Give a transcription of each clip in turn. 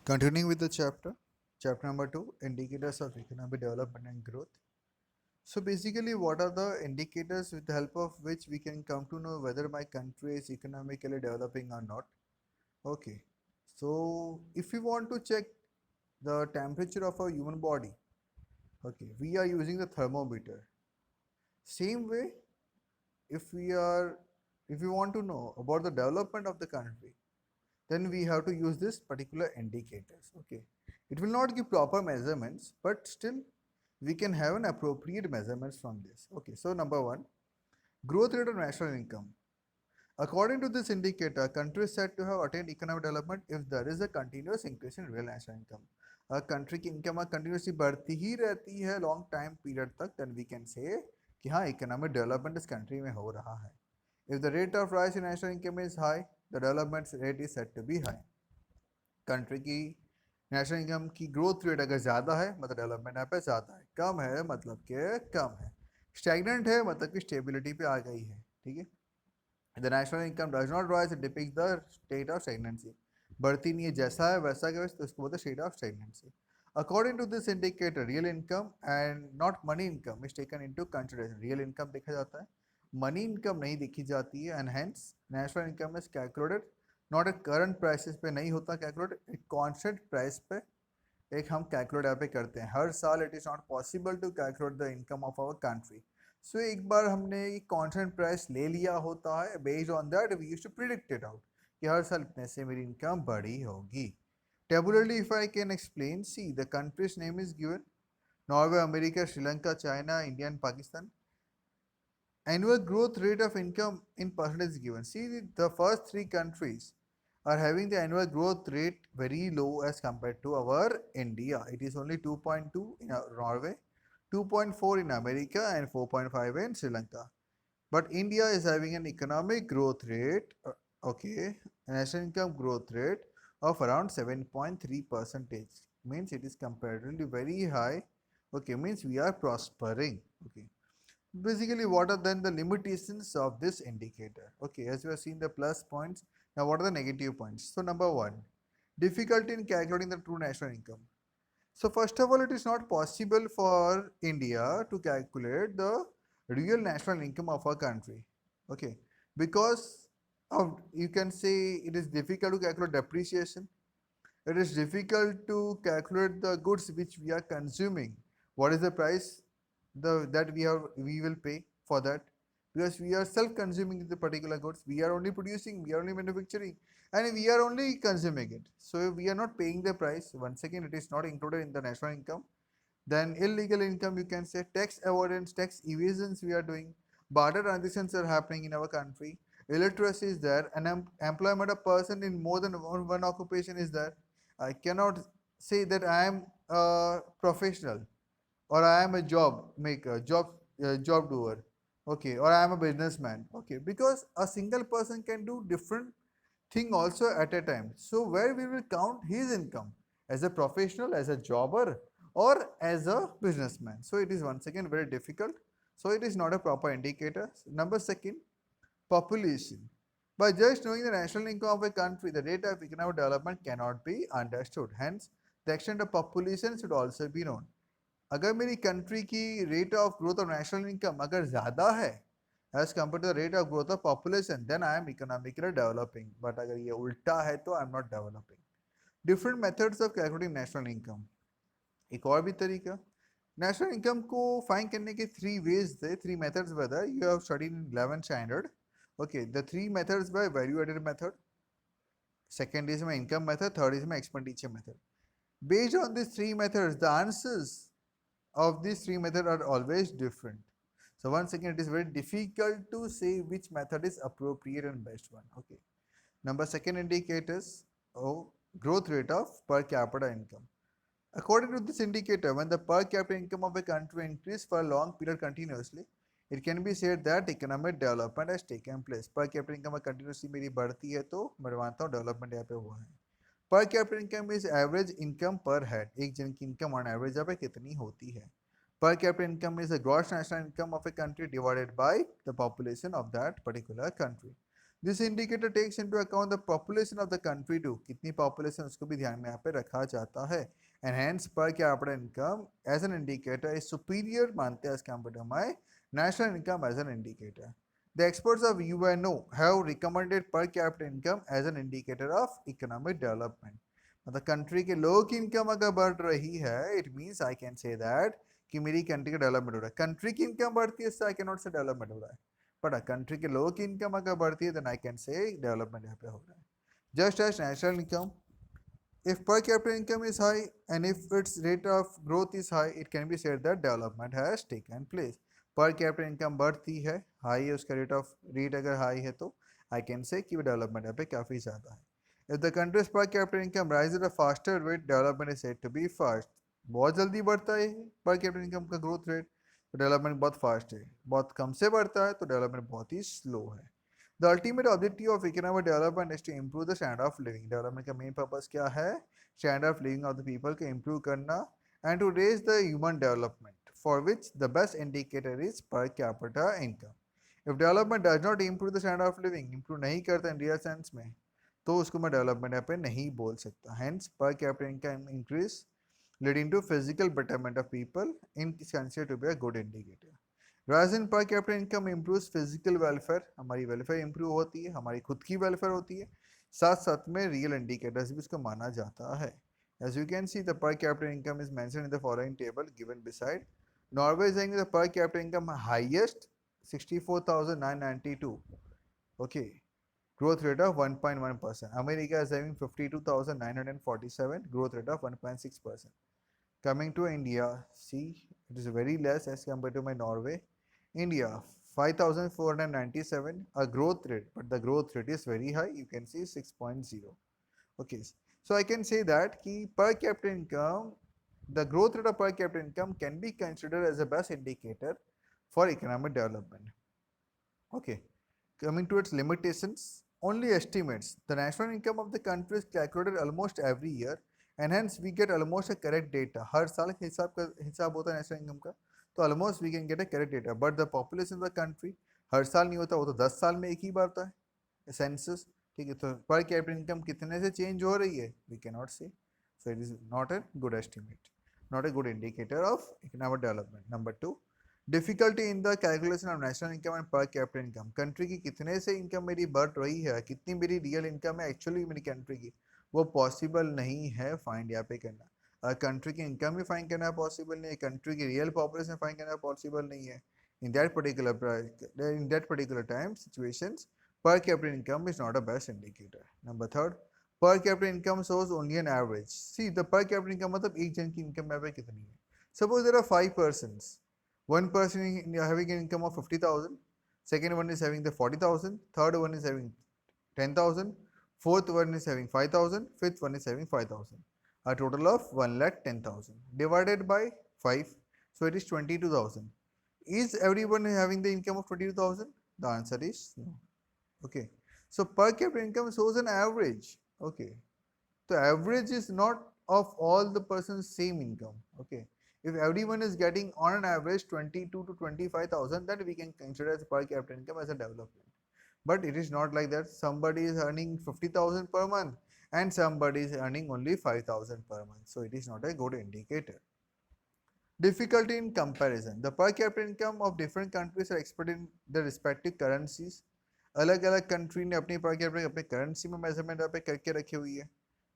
Continuing with the chapter number 2, indicators of economic development and growth. So basically, what are the indicators with the help of which we can come to know whether my country is economically developing or not? Okay, so if we want to check the temperature of a human body, okay, we are using the thermometer. Same way, if we are, if we want to know about the development of the country, then we have to use this particular indicators. Okay, it will not give proper measurements, but still we can have an appropriate measurements from this. Okay, so number one, growth rate of national income. According to this indicator, country is said to have attained economic development if there is a continuous increase in real national income. Country की income continuously बढ़ती ही रहती है long time period तक, then we can say कि हाँ economic development इस country में हो रहा है. If the rate of rise in national income is high, the development rate is said to be high. Country की नेशनल इनकम की ग्रोथ रेट अगर ज़्यादा है मतलब डेवलपमेंट यहाँ पे ज़्यादा है, कम है मतलब कि कम है, स्टैग्नेंट है मतलब कि स्टेबिलिटी पे आ गई है. ठीक है, the national income does not rise depict the state of stagnancy. बढ़ती नहीं है, जैसा है वैसा के वैसे, तो इसको बोलते हैं state of stagnancy. According to this indicator real income and not money income is taken into consideration. Real income देखा जाता है, मनी इनकम नहीं देखी जाती है, and hence national income is calculated not at current prices पे नहीं होता कैलकुलेट, एक कॉन्स्टेंट प्राइस पे एक हम कैलकुलेट यहाँ पे करते हैं हर साल. It is not possible to calculate the income of our country. So एक बार हमने कॉन्स्टेंट प्राइस ले लिया होता है, based on that we used to predict it out कि हर साल इतने से मेरी इनकम बड़ी होगी. Tabularly if I can explain, see the countries name is given, Norway, America, Sri Lanka, China, India and Pakistan. Annual growth rate of income in percentage is given. See, the first three countries are having the annual growth rate very low as compared to our India. It is only 2.2 in Norway, 2.4 in America, and 4.5 in Sri Lanka. But India is having an economic growth rate, okay, national income growth rate of around 7.3 percentage. Means it is comparatively very high. Okay, means we are prospering. Okay. Basically, what are then the limitations of this indicator? Okay, as we have seen the plus points, now what are the negative points? So number one, difficulty in calculating the true national income. So first of all, it is not possible for India to calculate the real national income of a country. Okay, because of, you can say it is difficult to calculate depreciation. It is difficult to calculate the goods which we are consuming. What is the price that we will pay for that? Because we are self-consuming the particular goods. We are only producing, we are only manufacturing, and we are only consuming it. So we are not paying the price. Once again, it is not included in the national income. Then illegal income, you can say tax avoidance, tax evasions we are doing, barter transactions are happening in our country, illiteracy is there, and employment of person in more than one occupation is there. I cannot say that I am a professional or I am a job maker, job doer, okay, or I am a businessman, okay, because a single person can do different thing also at a time. So where we will count his income, as a professional, as a jobber, or as a businessman? So it is once again very difficult. So it is not a proper indicator. Number second, population. By just knowing the national income of a country, the rate of economic development cannot be understood. Hence, the extent of population should also be known. अगर मेरी country की rate of growth of national income अगर ज़्यादा है as compared to the rate of growth of population, then I am economically developing. But अगर ये उल्टा है तो I am not developing. Different methods of calculating national income. एक और भी तरीका, नेशनल इनकम को फाइंड करने के थ्री वेज थे, three methods whether you have studied in 11th standard. Okay, the three methods by value added method, second is my income method, third is my expenditure method. Based on these three methods, the answers of these three methods are always different. So once again, it is very difficult to say which method is appropriate and best one. Okay. Number second indicators, growth rate of per capita income. According to this indicator, when the per capita income of a country increases for a long period continuously, it can be said that economic development has taken place. Per capita income continuously मेरी बढ़ती है तो मैं मानता हूँ development यहाँ पे हुआ है. Per capital income is average income पर हेड, एक जन की इनकम ऑन एवरेज यहाँ पे कितनी होती है. Per capita income is the gross national income of a country divided by the population of that particular country. This indicator takes into account the population of the country too, कितनी population उसको भी ध्यान में यहाँ पे रखा जाता है। And hence per capita income as an indicator is superior मानते हैं as compared to my national income as an indicator. The experts of UNO have recommended per capita income as an indicator of economic development. मतलब country के लोगों की income अगर बढ़ रही है, it means I can say that कि मेरी कंट्री का डेवलपमेंट हो रहा है। कंट्री की इनकम बढ़ती है, इससे आई कैन नॉट से डेवलपमेंट हो रहा है, बट कंट्री के लोगों की इनकम अगर बढ़ती है, then I can say development यहाँ पे हो रहा है। Just as national income, if per capita income is high and if its rate of growth is high, it can be said that development has taken place. पर capital income बढ़ती है, high है उसका रेट अगर high है तो आई can से कि डेवलपमेंट यहाँ पे काफ़ी ज़्यादा है। If the countries per capital income rise at a faster rate, development is said to be fast. बहुत जल्दी बढ़ता है पर कैपिटल इनकम का ग्रोथ रेट, तो डेवलपमेंट बहुत फास्ट है। बहुत कम से बढ़ता है तो डेवलपमेंट बहुत ही स्लो है। The ultimate objective of economic development is to improve the standard of living. Development का मेन पर्पस क्या है? Standard of living of the people को इम्प्रूव करना and to raise the human development, for which the best indicator is per capita income. If development does not improve the standard of living, improve नहीं करता in real sense में, तो उसको मैं development यहाँ पे नहीं बोल सकता। Hence per capita income increase leading to physical betterment of people is considered to be a good indicator. Rise in per capita income improves physical welfare, हमारी welfare improve होती है, हमारी खुद की welfare होती है, साथ साथ में real indicators भी उसको माना जाता है। As you can see, the per capita income is mentioned in the following table given beside. Norway is having the per capita income highest 64,992. Okay, growth rate of 1.1%. America is having 52,947, growth rate of 1.6%. Coming to India, see, it is very less as compared to my Norway. India 5,497, a growth rate, but the growth rate is very high. You can see 6.0. Okay, so I can say that ki per capita income, the growth rate of per capita income can be considered as a best indicator for economic development. Okay, coming to its limitations, only estimates. The national income of the country is calculated almost every year and hence we get almost a correct data. हर साल हिसाब होता है national income का, तो almost we can get a correct data. But the population of the country हर साल नहीं होता, वो तो 10 साल में एक ही बार होता है सेंसस। ठीक है, तो पर कैपिटल इनकम कितने से चेंज हो रही है, वी कैन नॉट से, so it is not a good estimate, not a good indicator of economic development. Number two, difficulty in the calculation of national income and per capita income. Country की कितने से income मेरी बढ़ रही है, कितनी मेरी रियल इनकम है एक्चुअली मेरी कंट्री की, वो पॉसिबल नहीं है फाइंड यहाँ पे करना। कंट्री की इनकम भी फाइंड करना पॉसिबल नहीं है, कंट्री की रियल पॉपुलेशन फाइंड करना पॉसिबल नहीं है। In that particular time situations, per capita income is not a best indicator. Number third, per capita income shows only an average. See, the per capita income मतलब एक जन की income यहाँ पे कितनी है। Suppose there are 5 persons. One person having an income of 50,000, second one is having the 40,000, third one is having 10,000, fourth one is having 5,000, fifth one is having 5,000. A total of 1,10,000 divided by 5, so it is 22,000. Is everyone having the income of 22,000? The answer is no. Okay, so per capita income shows an average. Okay, the average is not of all the persons same income. Okay, if everyone is getting on an average 22 to 25,000, then we can consider as per capita income as a development. But it is not like that. Somebody is earning 50,000 per month and somebody is earning only 5,000 per month, so it is not a good indicator. Difficulty in comparison. The per capita income of different countries are expressed in the respective currencies. अलग अलग country ने अपनी per capita अपने currency में measurement यहाँ पे करके रखी हुई है।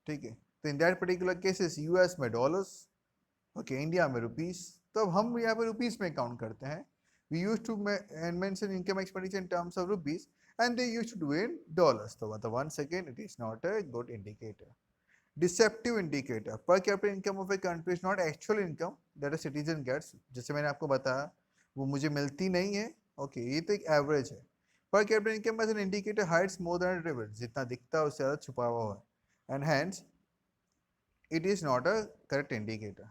ठीक है, तो in that particular cases US में डॉलर्स, ओके, इंडिया में रुपीस, तो अब हम यहाँ पे रुपीस में काउंट करते हैं। We use to mention income expenditure in terms of rupees and they use to do in dollars, तो मतलब once again it is not a good indicator. Deceptive indicator, per capita income of a country is not actual income that a citizen gets, जैसे मैंने आपको बताया वो मुझे मिलती नहीं है। ओके, ये तो एक एवरेज है। Per capita income as an indicator hides more than it reveals, जितना दिखता है उससे ज़्यादा छुपा हुआ है, and hence it is not a correct indicator.